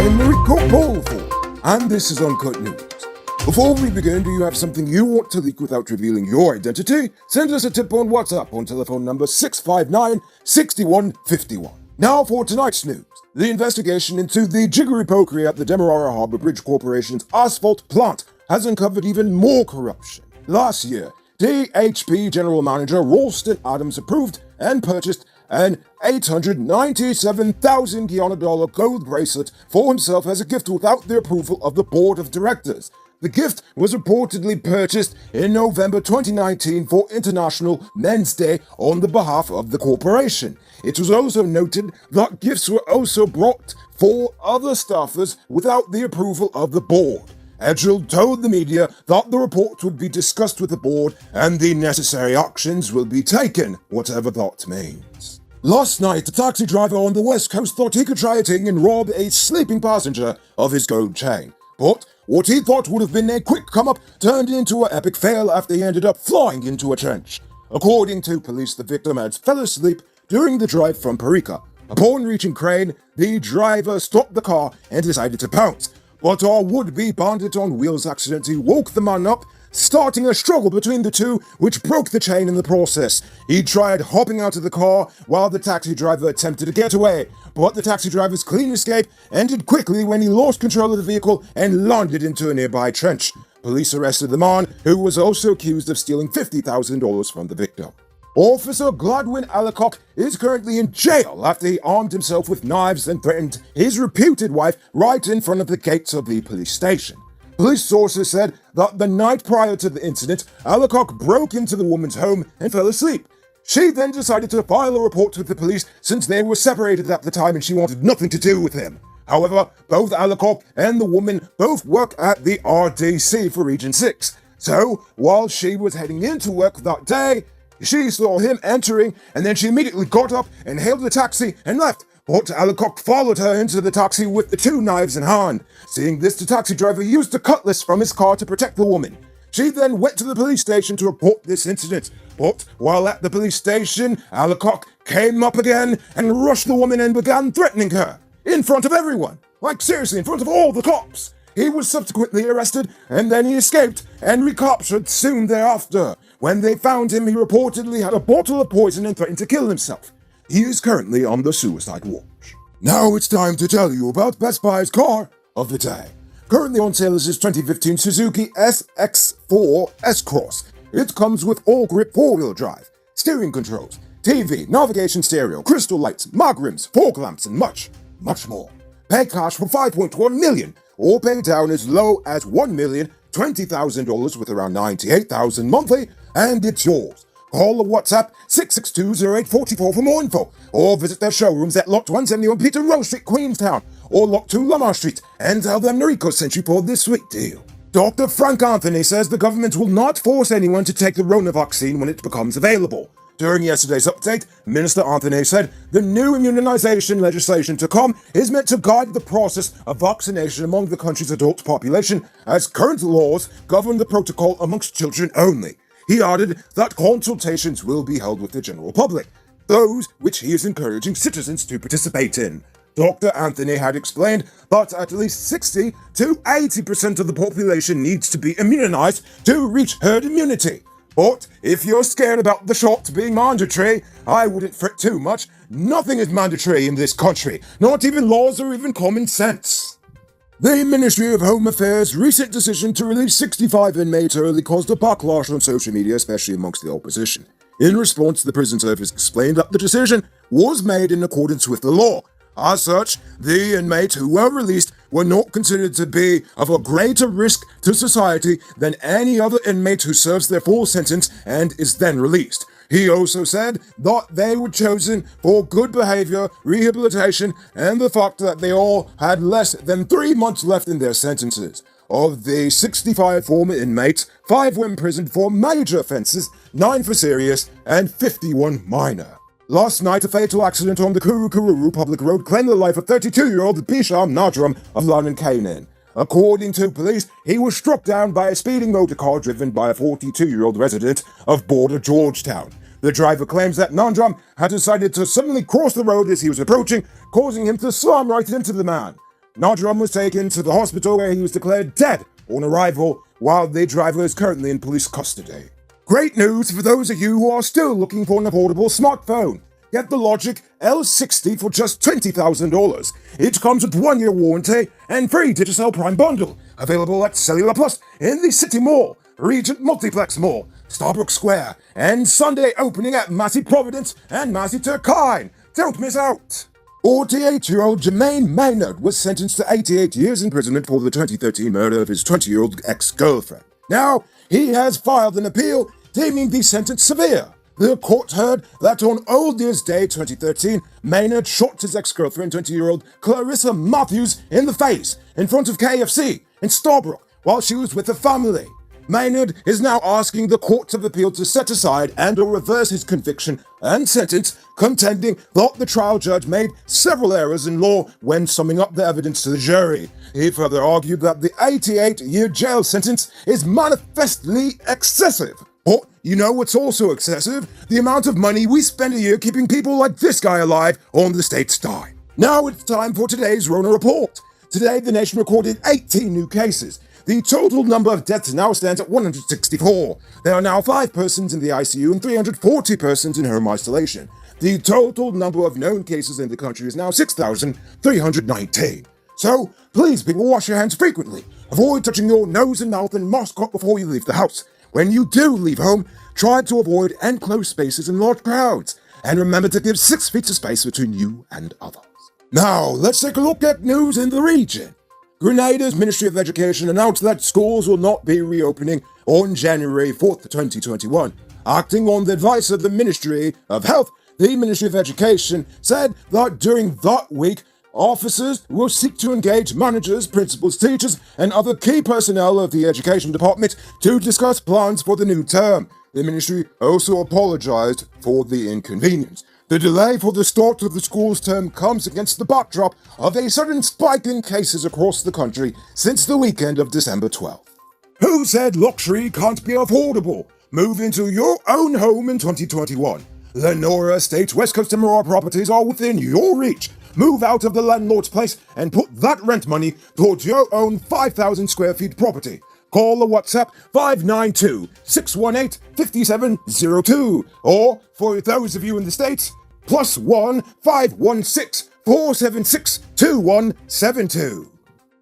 Enrico Polfo, and this is Uncut News. Before we begin, do you have something you want to leak without revealing your identity? Send us a tip on WhatsApp on telephone number 659-6151. Now for tonight's news. The investigation into the jiggery pokery at the Demerara Harbour Bridge Corporation's asphalt plant has uncovered even more corruption. Last year, DHP General Manager Ralston Adams approved and purchased an 897,000 Guyana dollar gold bracelet for himself as a gift without the approval of the board of directors. The gift was reportedly purchased in November 2019 for International Men's Day on the behalf of the corporation. It was also noted that gifts were also brought for other staffers without the approval of the board. Edgell told the media that the report would be discussed with the board and the necessary actions will be taken, whatever that means. Last night, a taxi driver on the west coast thought he could try a thing and rob a sleeping passenger of his gold chain. But what he thought would have been a quick come-up turned into an epic fail after he ended up flying into a trench. According to police, the victim had fell asleep during the drive from Parika. Upon reaching Crane, the driver stopped the car and decided to pounce. But our would-be bandit on wheels accidentally woke the man up, starting a struggle between the two, which broke the chain in the process. He tried hopping out of the car while the taxi driver attempted to get away, but the taxi driver's clean escape ended quickly when he lost control of the vehicle and landed into a nearby trench. Police arrested the man, who was also accused of stealing $50,000 from the victim. Officer Gladwin Allicock is currently in jail after he armed himself with knives and threatened his reputed wife right in front of the gates of the police station. Police sources said that the night prior to the incident, Allicock broke into the woman's home and fell asleep. She then decided to file a report with the police since they were separated at the time and she wanted nothing to do with him. However, both Allicock and the woman both work at the RDC for Region 6. So, while she was heading into work that day, she saw him entering, and then she immediately got up and hailed the taxi and left. But Allicock followed her into the taxi with the two knives in hand. Seeing this, the taxi driver used a cutlass from his car to protect the woman. She then went to the police station to report this incident. But while at the police station, Allicock came up again and rushed the woman and began threatening her. In front of everyone. Like seriously, in front of all the cops. He was subsequently arrested, and then he escaped and recaptured soon thereafter. When they found him, he reportedly had a bottle of poison and threatened to kill himself. He is currently on the suicide watch. Now it's time to tell you about Best Buy's car of the day. Currently on sale is this 2015 Suzuki SX4 S-Cross. It comes with all-grip four-wheel drive, steering controls, TV, navigation stereo, crystal lights, mag rims, fog lamps, and much, much more. Pay cash for $5.1 million, or pay down as low as $1,020,000 with around $98,000 monthly, and it's yours. Call or WhatsApp 662-0844 for more info, or visit their showrooms at Lot 171 Peter Rose Street, Queenstown, or Lot 2 Lamar Street, and tell them Noriko sent you for this sweet deal. Dr. Frank Anthony says the government will not force anyone to take the Rona vaccine when it becomes available. During yesterday's update, Minister Anthony said the new immunization legislation to come is meant to guide the process of vaccination among the country's adult population, as current laws govern the protocol amongst children only. He added that consultations will be held with the general public, those which he is encouraging citizens to participate in. Dr. Anthony had explained that at least 60 to 80% of the population needs to be immunized to reach herd immunity. But if you're scared about the shot being mandatory, I wouldn't fret too much. Nothing is mandatory in this country, not even laws or even common sense. The Ministry of Home Affairs' recent decision to release 65 inmates early caused a backlash on social media, especially amongst the opposition. In response, the prison service explained that the decision was made in accordance with the law. As such, the inmates who were released were not considered to be of a greater risk to society than any other inmate who serves their full sentence and is then released. He also said that they were chosen for good behavior, rehabilitation, and the fact that they all had less than 3 months left in their sentences. Of the 65 former inmates, 5 were imprisoned for major offences, 9 for serious, and 51 minor. Last night, a fatal accident on the Kurukuru public road claimed the life of 32-year-old Bisham Nadram of Lanarkshire. According to police, he was struck down by a speeding motor car driven by a 42-year-old resident of border Georgetown. The driver claims that Nandram had decided to suddenly cross the road as he was approaching, causing him to slam right into the man. Nadram was taken to the hospital where he was declared dead on arrival, while the driver is currently in police custody. Great news for those of you who are still looking for an affordable smartphone. Get the Logic L60 for just $20,000. It comes with 1-year warranty and free Digicel Prime bundle. Available at Cellular Plus in the City Mall, Regent Multiplex Mall, Starbrook Square, and Sunday opening at Massey Providence and Massey Turkine. Don't miss out. 48-year-old Jermaine Maynard was sentenced to 88 years imprisonment for the 2013 murder of his 20-year-old ex-girlfriend. Now, he has filed an appeal deeming the sentence severe. The court heard that on Old Year's Day 2013, Maynard shot his ex-girlfriend, 20-year-old Clarissa Matthews, in the face in front of KFC in Starbrook while she was with her family. Maynard is now asking the courts of appeal to set aside and/or reverse his conviction and sentence, contending that the trial judge made several errors in law when summing up the evidence to the jury. He further argued that the 88-year jail sentence is manifestly excessive. But you know what's also excessive? The amount of money we spend a year keeping people like this guy alive on the state's dime. Now it's time for today's Rona Report. Today, the nation recorded 18 new cases. The total number of deaths now stands at 164. There are now 5 persons in the ICU and 340 persons in home isolation. The total number of known cases in the country is now 6,319. So, please people wash your hands frequently. Avoid touching your nose and mouth and mask up before you leave the house. When you do leave home, try to avoid enclosed spaces and large crowds. And remember to give 6 feet of space between you and others. Now, let's take a look at news in the region. Grenada's Ministry of Education announced that schools will not be reopening on January 4th, 2021. Acting on the advice of the Ministry of Health, the Ministry of Education said that during that week, officers will seek to engage managers, principals, teachers, and other key personnel of the Education Department to discuss plans for the new term. The ministry also apologized for the inconvenience. The delay for the start of the school's term comes against the backdrop of a sudden spike in cases across the country since the weekend of December 12th. Who said luxury can't be affordable? Move into your own home in 2021. Lenora Estates West Coast Emerald properties are within your reach. Move out of the landlord's place and put that rent money towards your own 5,000 square feet property. Call or WhatsApp 592-618-5702. Or, for those of you in the States, +1 516 476 2172.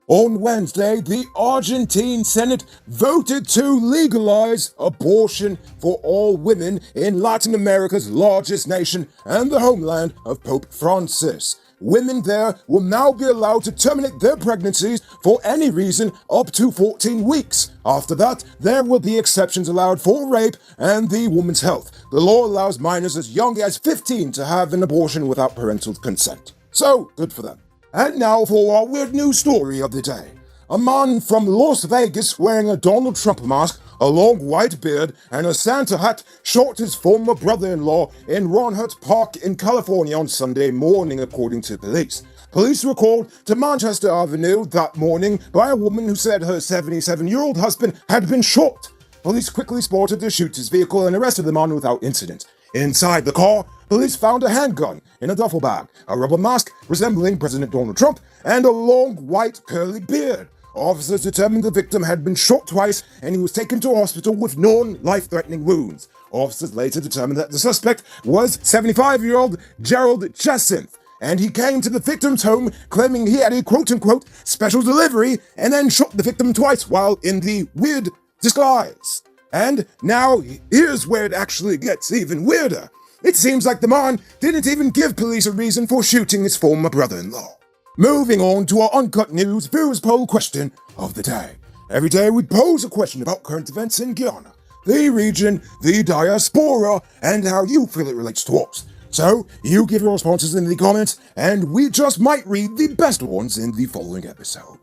On Wednesday, the Argentine Senate voted to legalize abortion for all women in Latin America's largest nation and the homeland of Pope Francis. Women there will now be allowed to terminate their pregnancies for any reason up to 14 weeks. After that, there will be exceptions allowed for rape and the woman's health. The law allows minors as young as 15 to have an abortion without parental consent. So, good for them. And now for our weird news story of the day. A man from Las Vegas wearing a Donald Trump mask, a long white beard, and a Santa hat shot his former brother-in-law in Ronhut Park in California on Sunday morning, according to police. Police were called to Manchester Avenue that morning by a woman who said her 77-year-old husband had been shot. Police quickly spotted the shooter's vehicle and arrested the man without incident. Inside the car, police found a handgun in a duffel bag, a rubber mask resembling President Donald Trump, and a long white curly beard. Officers determined the victim had been shot twice and he was taken to a hospital with non-life-threatening wounds. Officers later determined that the suspect was 75-year-old Gerald Jacinth, and he came to the victim's home claiming he had a quote-unquote special delivery and then shot the victim twice while in the weird disguise. And now, here's where it actually gets even weirder. It seems like the man didn't even give police a reason for shooting his former brother-in-law. Moving on to our Uncut News Viewers Poll question of the day. Every day we pose a question about current events in Guyana, the region, the diaspora, and how you feel it relates to us. So, you give your responses in the comments, and we just might read the best ones in the following episode.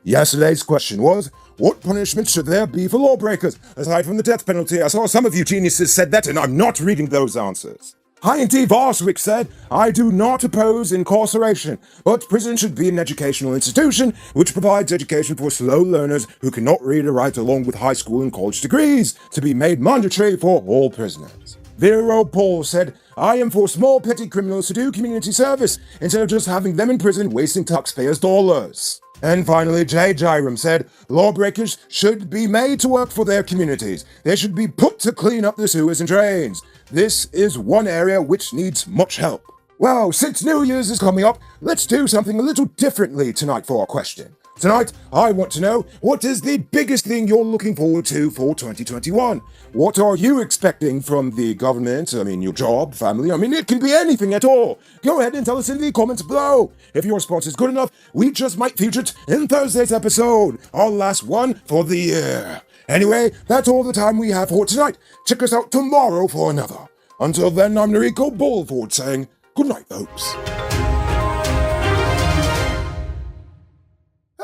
Yesterday's question was, what punishment should there be for lawbreakers? Aside from the death penalty, I saw some of you geniuses said that, and I'm not reading those answers. Heinty Varswick said, I do not oppose incarceration, but prison should be an educational institution which provides education for slow learners who cannot read or write along with high school and college degrees to be made mandatory for all prisoners. Vero Paul said, I am for small petty criminals to do community service instead of just having them in prison wasting taxpayers' dollars. And finally, Jay Jairam said, lawbreakers should be made to work for their communities. They should be put to clean up the sewers and drains. This is one area which needs much help. Well, since New Year's is coming up, let's do something a little differently tonight for our question. Tonight, I want to know, what is the biggest thing you're looking forward to for 2021? What are you expecting from the government? Your job, family, it can be anything at all. Go ahead and tell us in the comments below. If your response is good enough, we just might feature it in Thursday's episode, our last one for the year. Anyway, that's all the time we have for tonight. Check us out tomorrow for another. Until then, I'm Noriko Bulford saying, good night, folks.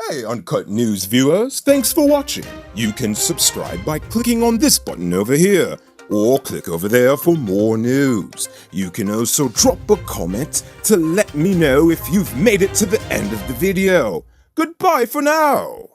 Hey, Uncut News viewers, thanks for watching. You can subscribe by clicking on this button over here, or click over there for more news. You can also drop a comment to let me know if you've made it to the end of the video. Goodbye for now.